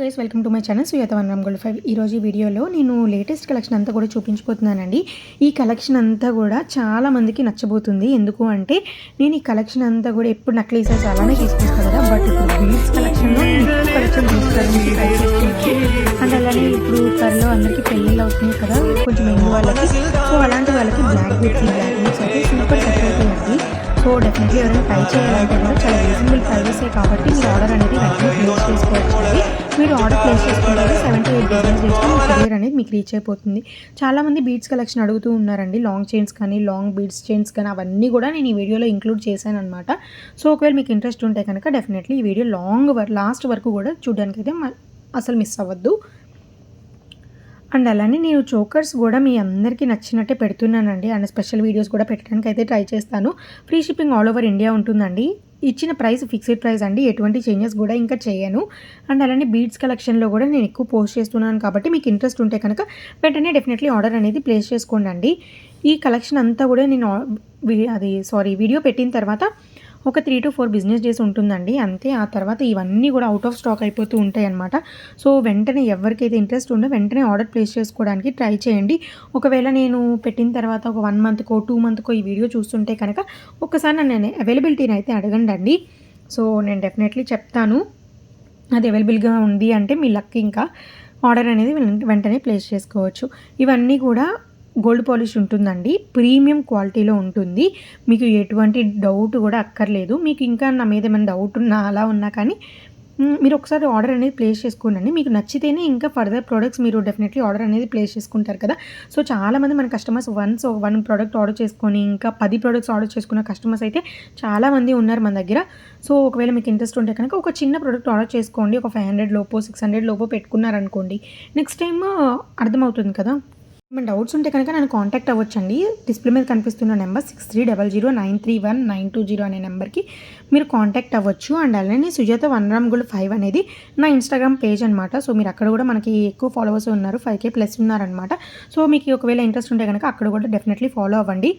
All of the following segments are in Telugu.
Guys welcome to my channel సుయత 1 ఈరోజు ఈ వీడియోలో నేను లేటెస్ట్ కలెక్షన్ అంతా కూడా చూపించబోతున్నానండి. ఈ కలెక్షన్ అంతా కూడా చాలా మందికి నచ్చబోతుంది. ఎందుకు అంటే నేను ఈ కలెక్షన్ అంతా కూడా ఎప్పుడు నక్లీసెస్ అలానే తీసుకొస్తాను కదా, బట్ ఇప్పుడు బీడ్స్ కలెక్షన్లో కలెక్షన్ తీసుకోవడానికి ట్రై చేస్తున్నాను. అండ్ అలానే ఇప్పుడు త్వరలో అందరికీ పెళ్ళిళ్ళు అవుతుంది కదా, కొంచెం యంగ్ వాళ్ళకి, సో అలాంటి వాళ్ళకి బ్లాక్ బీడ్స్ అయితే సూపర్ సెట్ అవుతాయండి. సో డెఫినెట్లీ ఎవరైనా ట్రై చేయాలంటే కూడా చాలా రీజనబుల్ ప్రైజెసే కాబట్టి మీరు ఆర్డర్ అనేది వెంటనే ప్లేస్ చేసుకోవచ్చు. మీరు ఆర్డర్ ప్లేస్ చేసుకుంటే 7 to 8 బిజినెస్ డేస్లో మీ కొరియర్ అనేది మీకు రీచ్ అయిపోతుంది. చాలామంది బీడ్స్ కలెక్షన్ అడుగుతూ ఉన్నారండి. లాంగ్ చైన్స్ కానీ, లాంగ్ బీడ్స్ చైన్స్ కానీ అవన్నీ కూడా నేను ఈ వీడియోలో ఇంక్లూడ్ చేశాను అనమాట. సో ఒకవేళ మీకు ఇంట్రెస్ట్ ఉంటే కనుక డెఫినెట్లీ ఈ వీడియో లాస్ట్ వరకు కూడా చూడడానికి అయితే అసలు మిస్ అవ్వద్దు. అండ్ అలానే నేను చోకర్స్ కూడా మీ అందరికీ నచ్చినట్టే పెడుతున్నానండి. అండ్ స్పెషల్ వీడియోస్ కూడా పెట్టడానికి అయితే ట్రై చేస్తాను. Free shipping all over India ఉంటుందండి. ఇచ్చిన ప్రైస్ ఫిక్స్డ్ ప్రైస్ అండి, ఎటువంటి చేంజెస్ కూడా ఇంకా చేయను. అండ్ అలానే బీడ్స్ కలెక్షన్లో కూడా నేను ఎక్కువ పోస్ట్ చేస్తున్నాను కాబట్టి మీకు ఇంట్రెస్ట్ ఉంటే కనుక వెంటనే డెఫినెట్లీ ఆర్డర్ అనేది ప్లేస్ చేసుకోండి. ఈ కలెక్షన్ అంతా కూడా నేను వీడియో పెట్టిన తర్వాత ఒక 3 to 4 బిజినెస్ డేస్ ఉంటుందండి, అంతే. ఆ తర్వాత ఇవన్నీ కూడా అవుట్ ఆఫ్ స్టాక్ అయిపోతూ ఉంటాయి అన్నమాట. సో వెంటనే ఎవరికైతే ఇంట్రెస్ట్ ఉందో వెంటనే ఆర్డర్ ప్లేస్ చేసుకోవడానికి ట్రై చేయండి. ఒకవేళ నేను పెట్టిన తర్వాత ఒక 1 monthకో 2 monthకో ఈ వీడియో చూస్తుంటే కనుక ఒక్కసారి నన్ను అవైలబిలిటీని అయితే అడగండి. సో నేను డెఫినెట్లీ చెప్తాను. అది అవైలబుల్గా ఉంది అంటే మీ లక్, ఇంకా ఆర్డర్ అనేది వెంటనే ప్లేస్ చేసుకోవచ్చు. ఇవన్నీ కూడా గోల్డ్ పాలిష్ ఉంటుందండి, ప్రీమియం క్వాలిటీలో ఉంటుంది. మీకు ఎటువంటి డౌట్ కూడా అక్కర్లేదు. మీకు ఇంకా నా మీద ఏమైనా డౌట్ ఉన్నా అలా ఉన్నా కానీ మీరు ఒకసారి ఆర్డర్ అనేది ప్లేస్ చేసుకోండి. మీకు నచ్చితేనే ఇంకా ఫర్దర్ ప్రోడక్ట్స్ మీరు డెఫినెట్లీ ఆర్డర్ అనేది ప్లేస్ చేసుకుంటారు కదా. సో చాలామంది మన కస్టమర్స్ వన్ ప్రోడక్ట్ ఆర్డర్ చేసుకొని ఇంకా 10 ప్రోడక్ట్స్ ఆర్డర్ చేసుకున్న కస్టమర్స్ అయితే చాలామంది ఉన్నారు మన దగ్గర. సో ఒకవేళ మీకు ఇంట్రెస్ట్ ఉంటే కనుక ఒక చిన్న ప్రోడక్ట్ ఆర్డర్ చేసుకోండి. ఒక 500 లోపో 600 లోపో పెట్టుకున్నారనుకోండి, నెక్స్ట్ టైం అర్థమవుతుంది కదా. ఏమైనా డౌట్స్ ఉంటే కనుక నన్ను కాంటాక్ట్ అవ్వచ్చండి. డిస్ప్లే మీద కనిపిస్తున్న నెంబర్ 6300931920 అనే నెంబర్కి మీరు కాంటాక్ట్ అవ్వచ్చు. అండ్ అలానే సుజాత 1 అనేది నా ఇన్స్టాగ్రామ్ పేజ్ అనమాట. సో మీరు అక్కడ కూడా మనకి ఎక్కువ ఫాలోవర్స్ ఉన్నారు, 5K ప్లస్ ఉన్నారనమాట. సో మీకు ఒకవేళ ఇంట్రెస్ట్ ఉంటే కనుక అక్కడ కూడా డెఫినెట్లీ ఫాలో అవ్వండి.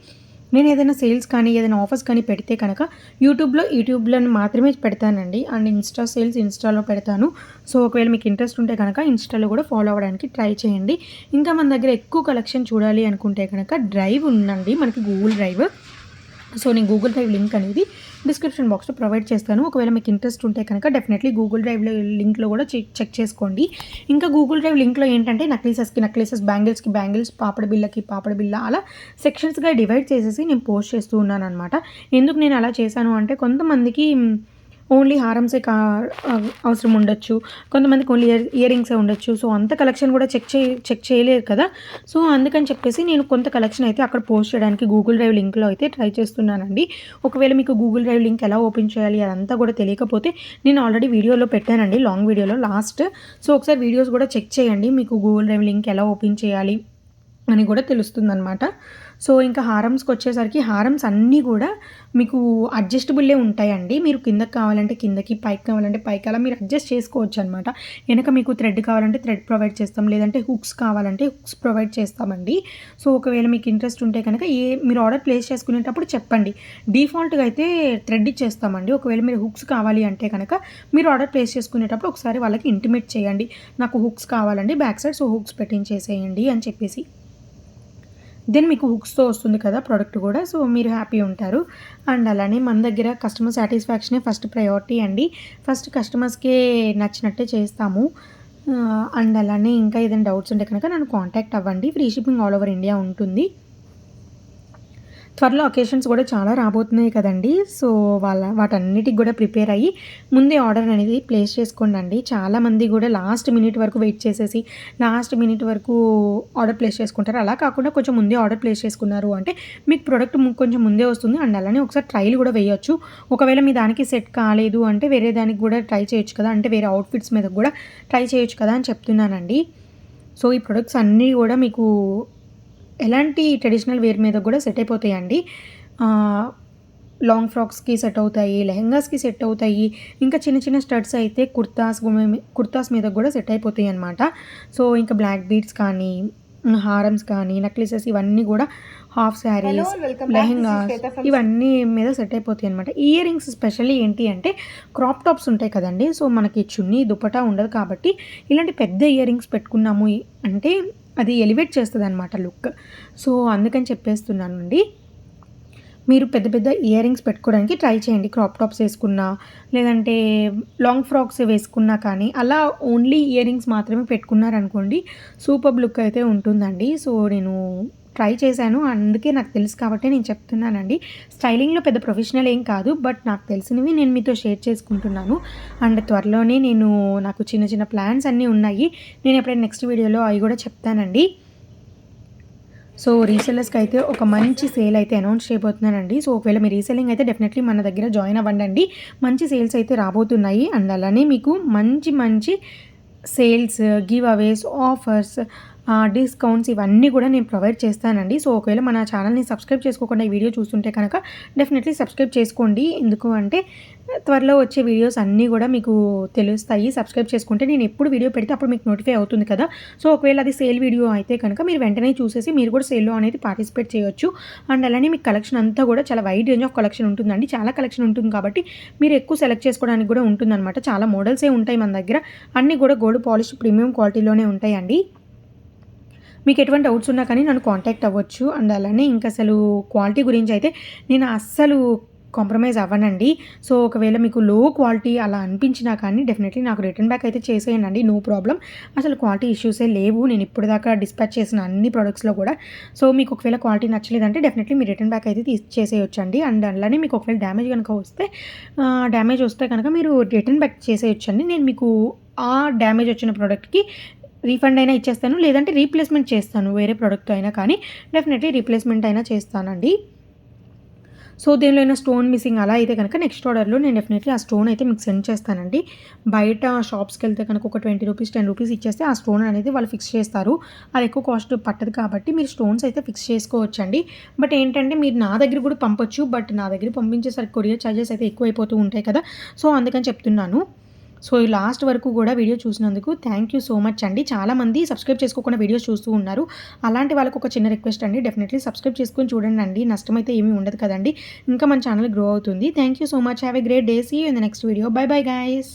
నేను ఏదైనా సేల్స్ కానీ ఏదైనా ఆఫర్స్ కానీ పెడితే కనుక యూట్యూబ్లో మాత్రమే పెడతానండి. అండ్ ఇన్స్టా సేల్స్ ఇన్స్టాలో పెడతాను. సో ఒకవేళ మీకు ఇంట్రెస్ట్ ఉంటే కనుక ఇన్స్టాలో కూడా ఫాలో అవ్వడానికి ట్రై చేయండి. ఇంకా మన దగ్గర ఎక్కువ కలెక్షన్ చూడాలి అనుకుంటే కనుక డ్రైవ్ ఉందండి మనకి, గూగుల్ డ్రైవ్. సో నేను గూగుల్ డ్రైవ్ లింక్ అనేది డిస్క్రిప్షన్ బాక్స్లో ప్రొవైడ్ చేస్తాను. ఒకవేళ మీకు ఇంట్రెస్ట్ ఉంటే కనుక డెఫినెట్లీ గూగుల్ డ్రైవ్లో లింక్లో కూడా చెక్ చేసుకోండి. ఇంకా గూగుల్ డ్రైవ్ లింక్లో ఏంటంటే నక్లీసెస్, బ్యాంగిల్స్, పాపడ బిల్ల అలా సెక్షన్స్గా డివైడ్ చేసేసి నేను పోస్ట్ చేస్తూ ఉన్నాను అనమాట. ఎందుకు నేను అలా చేశాను అంటే కొంతమందికి ఓన్లీ హారమ్సే అవసరం ఉండొచ్చు, కొంతమందికి ఓన్లీ ఇయర్ రింగ్సే ఉండొచ్చు. సో అంత కలెక్షన్ కూడా చెక్ చేయలేరు కదా. సో అందుకని చెప్పేసి నేను కొంత కలెక్షన్ అయితే అక్కడ పోస్ట్ చేయడానికి గూగుల్ డ్రైవ్ లింక్లో అయితే ట్రై చేస్తున్నానండి. ఒకవేళ మీకు గూగుల్ డ్రైవ్ లింక్ ఎలా ఓపెన్ చేయాలి అదంతా కూడా తెలియకపోతే నేను ఆల్రెడీ వీడియోలో పెట్టానండి, లాంగ్ వీడియోలో లాస్ట్. సో ఒకసారి వీడియోస్ కూడా చెక్ చేయండి, మీకు గూగుల్ డ్రైవ్ లింక్ ఎలా ఓపెన్ చేయాలి అని కూడా తెలుస్తుందన్నమాట. సో ఇంకా హారమ్స్కి వచ్చేసరికి హారమ్స్ అన్నీ కూడా మీకు అడ్జస్టబుల్లే ఉంటాయండి. మీరు కిందకి కావాలంటే కిందకి, పైకి కావాలంటే పైకి, అలా మీరు అడ్జస్ట్ చేసుకోవచ్చు అనమాట. వెనక మీకు థ్రెడ్ కావాలంటే థ్రెడ్ ప్రొవైడ్ చేస్తాం, లేదంటే హుక్స్ కావాలంటే హుక్స్ ప్రొవైడ్ చేస్తామండి. సో ఒకవేళ మీకు ఇంట్రెస్ట్ ఉంటే కనుక మీరు ఆర్డర్ ప్లేస్ చేసుకునేటప్పుడు చెప్పండి. డిఫాల్ట్గా అయితే థ్రెడ్ ఇచ్చేస్తామండి. ఒకవేళ మీరు హుక్స్ కావాలి అంటే కనుక మీరు ఆర్డర్ ప్లేస్ చేసుకునేటప్పుడు ఒకసారి వాళ్ళకి ఇంటిమేట్ చేయండి, నాకు హుక్స్ కావాలండి బ్యాక్ సైడ్, సో హుక్స్ పెట్టించేసేయండి అని చెప్పేసి. దెన్ మీకు హుక్స్తో వస్తుంది కదా ప్రోడక్ట్ కూడా, సో మీరు హ్యాపీ ఉంటారు. అండ్ అలానే మన దగ్గర కస్టమర్ సాటిస్ఫాక్షనే ఫస్ట్ ప్రయారిటీ అండి. ఫస్ట్ కస్టమర్స్కే నచ్చినట్టే చేస్తాము. అండ్ అలానే ఇంకా ఏదైనా డౌట్స్ ఉంటే కనుక నన్ను కాంటాక్ట్ అవ్వండి. Free shipping all over India ఉంటుంది. త్వరలో అకేషన్స్ కూడా చాలా రాబోతున్నాయి కదండి. సో వాటన్నిటికి కూడా ప్రిపేర్ అయ్యి ముందే ఆర్డర్ అనేది ప్లేస్ చేసుకోండి. చాలామంది కూడా లాస్ట్ మినిట్ వరకు వెయిట్ చేసేసి లాస్ట్ మినిట్ వరకు ఆర్డర్ ప్లేస్ చేసుకుంటారు. అలా కాకుండా కొంచెం ముందే ఆర్డర్ ప్లేస్ చేసుకున్నారు అంటే మీకు ప్రోడక్ట్ కొంచెం ముందే వస్తుంది. అండ్ అలానే ఒకసారి ట్రైల్ కూడా వేయొచ్చు. ఒకవేళ మీ దానికి సెట్ కాలేదు అంటే వేరే దానికి కూడా ట్రై చేయొచ్చు కదా, అంటే వేరే అవుట్ఫిట్స్ మీద కూడా ట్రై చేయొచ్చు కదా అని చెప్తున్నానండి. సో ఈ ప్రొడక్ట్స్ అన్నీ కూడా మీకు ఎలాంటి ట్రెడిషనల్ వేర్ మీద కూడా సెట్ అయిపోతాయండి. లాంగ్ ఫ్రాక్స్కి సెట్ అవుతాయి, లెహెంగాస్కి సెట్ అవుతాయి, ఇంకా చిన్న చిన్న స్టడ్స్ అయితే కుర్తాస్ మీద కూడా సెట్ అయిపోతాయి అన్నమాట. సో ఇంకా బ్లాక్ బీడ్స్ కానీ హారమ్స్ కానీ, నెక్లెసెస్ ఇవన్నీ కూడా హాఫ్ శారీస్, లెహెంగాస్ ఇవన్నీ మీద సెట్ అయిపోతాయి అనమాట. ఇయర్ రింగ్స్ స్పెషల్లీ ఏంటి అంటే క్రాప్ టాప్స్ ఉంటాయి కదండీ! సో, మనకి చున్నీ, దుపట్టా ఉండదు కాబట్టి ఇలాంటి పెద్ద ఇయర్ రింగ్స్ పెట్టుకున్నాము అంటే అది ఎలివేట్ చేస్తదనమాట లుక్. సో, అందుకని చెప్పేస్తున్నానండి. మీరు పెద్ద పెద్ద ఇయర్ రింగ్స్ పెట్టుకోవడానికి ట్రై చేయండి. క్రాప్ టాప్స్ వేసుకున్నా, లేదంటే లాంగ్ ఫ్రాక్స్ వేసుకున్నా కానీ, అలా ఓన్లీ ఇయర్ రింగ్స్ మాత్రమే పెట్టుకున్నారనుకోండి సూపర్బ్ లుక్ అయితే ఉంటుందండి. సో, నేను ట్రై చేశాను. అందుకే నాకు తెలుసు కాబట్టి నేను చెప్తున్నానండి. స్టైలింగ్‌లో పెద్ద ప్రొఫెషనల్ ఏం కాదు. బట్ నాకు తెలిసినవి నేను మీతో షేర్ చేసుకుంటున్నాను. అండ్ త్వరలోనే నాకు చిన్న చిన్న ప్లాన్స్ అన్నీ ఉన్నాయి. నేను ఎప్పుడైనా నెక్స్ట్ వీడియోలో అవి కూడా చెప్తానండి. సో, రీసెల్లర్స్‌కి అయితే ఒక మంచి సేల్ అయితే అనౌన్స్ చేయబోతున్నానండి. సో, ఒకవేళ మీ రీసెల్లింగ్ అయితే డెఫినెట్లీ మన దగ్గర జాయిన్ అవ్వండండి. మంచి సేల్స్ అయితే రాబోతున్నాయి. అండ్ అలానే మీకు మంచి మంచి సేల్స్, గివ్ అవేస్, ఆఫర్స్, డిస్కౌంట్స్ ఇవన్నీ కూడా నేను ప్రొవైడ్ చేస్తానండి. సో, ఒకవేళ మన ఛానల్‌ని సబ్స్క్రైబ్ చేసుకోకుండా ఈ వీడియో చూస్తుంటే కనుక డెఫినెట్లీ సబ్స్క్రైబ్ చేసుకోండి. ఎందుకు అంటే త్వరలో వచ్చే వీడియోస్ అన్నీ కూడా మీకు తెలుస్తాయి. సబ్స్క్రైబ్ చేసుకుంటే నేను ఎప్పుడు వీడియో పెడితే అప్పుడు మీకు నోటిఫై అవుతుంది కదా! సో, ఒకవేళ అది సేల్ వీడియో అయితే కనుక మీరు వెంటనే చూసేసి మీరు కూడా సేల్‌లో అనేది పార్టిసిపేట్ చేయొచ్చు. అండ్ అలానే మీకు కలెక్షన్ అంతా కూడా చాలా వైడ్ రేంజ్ ఆఫ్ కలెక్షన్ ఉంటుందండి. చాలా కలెక్షన్ ఉంటుంది కాబట్టి మీరు ఎక్కువ సెలెక్ట్ చేసుకోవడానికి కూడా ఉంటుందన్నమాట. చాలా మోడల్సే ఉంటాయి మన దగ్గర. అన్నీ కూడా గోల్డ్ పాలిష్ ప్రీమియం క్వాలిటీలోనే ఉంటాయండి. మీకు ఎటువంటి డౌట్స్ ఉన్నా కానీ నన్ను కాంటాక్ట్ అవ్వచ్చు. అండ్ అలానే అసలు క్వాలిటీ గురించి అయితే నేను అస్సలు కాంప్రమైజ్ అవ్వనండి. సో, ఒకవేళ మీకు లో క్వాలిటీ అలా అనిపించినా కానీ డెఫినెట్లీ నాకు రిటర్న్ బ్యాక్ అయితే చేసేయండి. No problem. అసలు క్వాలిటీ ఇష్యూసే లేవు. నేను ఇప్పటిదాకా డిస్పాచ్ చేసిన అన్ని ప్రొడక్ట్స్‌లో కూడా. సో, మీకు ఒకవేళ క్వాలిటీ నచ్చలేదంటే డెఫినెట్లీ మీరు రిటర్న్ బ్యాక్ అయితే చేసేయొచ్చండి. అండ్ అలానే మీకు ఒకవేళ డ్యామేజ్ వస్తే కనుక మీరు రిటర్న్ బ్యాక్ చేసేయొచ్చండి. నేను మీకు ఆ డ్యామేజ్ వచ్చిన ప్రోడక్ట్‌కి రీఫండ్ అయినా ఇచ్చేస్తాను. లేదంటే రీప్లేస్‌మెంట్ చేస్తాను. వేరే ప్రొడక్ట్‌తో అయినా కానీ డెఫినెట్లీ రీప్లేస్‌మెంట్ అయినా చేస్తానండి. సో, దేనిలో అయినా స్టోన్ మిస్సింగ్ అలా అయితే కనుక నెక్స్ట్ ఆర్డర్‌లో నేను డెఫినెట్లీ ఆ స్టోన్ అయితే మీకు సెండ్ చేస్తానండి. బయట షాప్స్‌కెళ్తే కనుక ఒక ₹20, ₹10 ఇచ్చేస్తే ఆ స్టోన్ అనేది వాళ్ళు ఫిక్స్ చేస్తారు. అది ఎక్కువ కాస్ట్ పట్టదు కాబట్టి మీరు స్టోన్స్ అయితే ఫిక్స్ చేసుకోవచ్చండి. బట్ ఏంటంటే మీరు నా దగ్గర కూడా పంపొచ్చు. బట్ నా దగ్గర పంపించేసరికి కొరియర్ చార్జెస్ అయితే ఎక్కువైపోతూ ఉంటాయి కదా! సో, అందుకని చెప్తున్నాను. సో, ఈ లాస్ట్ వరకు కూడా వీడియో చూసినందుకు థ్యాంక్ యూ సో మచ్ అండి. చాలామంది సబ్స్క్రైబ్ చేసుకోకుండా వీడియోస్ చూస్తూ ఉన్నారు. అలాంటి వాళ్ళకి ఒక చిన్న రిక్వెస్ట్ అండి. డెఫినెట్లీ సబ్స్క్రైబ్ చేసుకొని చూడండి. నష్టమైతే ఏమీ ఉండదు కదండీ. ఇంకా మన ఛానల్ గ్రో అవుతుంది. Thank you so much. Have a great day. See you in the next video. Bye bye guys.